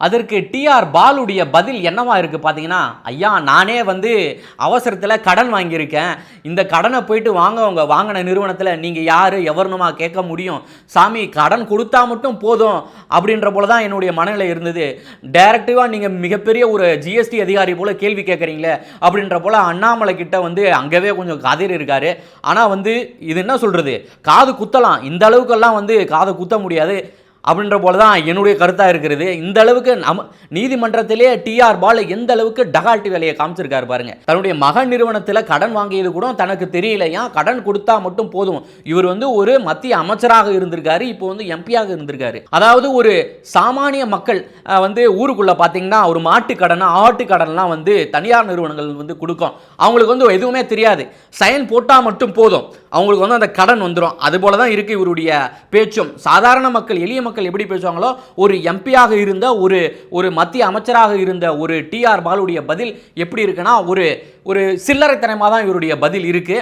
அதற்கு டிஆர் பாலுடைய பதில் என்னவா இருக்கு பார்த்தீங்கன்னா, ஐயா நானே அவசரத்தில் கடன் வாங்கியிருக்கேன். இந்த கடனை போயிட்டு வாங்கின நிறுவனத்தில் நீங்கள் யார் எவருனுமா கேட்க முடியும். சாமி கடன் கொடுத்தா மட்டும் போதும் அப்படின்ற போல தான் என்னுடைய மனநிலை இருந்தது. டைரக்டிவாக நீங்கள் மிகப்பெரிய ஒரு ஜிஎஸ்டி அதிகாரி போல கேள்வி கேட்குறீங்களே அப்படின்ற போல அண்ணாமலை கிட்ட அங்கவே கொஞ்சம் கதிர் இருக்காரு. ஆனால் இது என்ன சொல்கிறது, காது குத்தலாம், இந்த அளவுக்கெல்லாம் காதை குத்த முடியாது அப்படின்ற போல தான் என்னுடைய கருத்தாக இருக்கிறது. இந்த அளவுக்கு நீதிமன்றத்திலே டிஆர் பால் எந்த அளவுக்கு டகால்ட்டி வேலையை காமிச்சிருக்காரு பாருங்க. தன்னுடைய மகன் நிறுவனத்தில் கடன் வாங்கியது கூட தனக்கு தெரியலையா, கடன் கொடுத்தா மட்டும் போதும். இவர் ஒரு மத்திய அமைச்சராக இருந்திருக்காரு, இப்போ எம்பியாக இருந்திருக்காரு. அதாவது ஒரு சாமானிய மக்கள் ஊருக்குள்ள பார்த்தீங்கன்னா ஒரு மாட்டு கடன் ஆட்டு கடன்லாம் தனியார் நிறுவனங்கள் கொடுக்கும். அவங்களுக்கு எதுவுமே தெரியாது, சைன் போட்டால் மட்டும் போதும், அவங்களுக்கு அந்த கடன் வந்துடும். அதுபோல தான் இருக்கு இவருடைய பேச்சும். சாதாரண மக்கள் எளிய மக்கள் எப்படி பேசுவாங்களோ, ஒரு எம்பியாக இருந்த ஒரு மத்திய அமைச்சராக இருந்த ஒரு டிஆர் பாலுடைய பதில் எப்படி இருக்குன்னா ஒரு சில்லறைத்தனமாக தான் இவருடைய பதில் இருக்கு.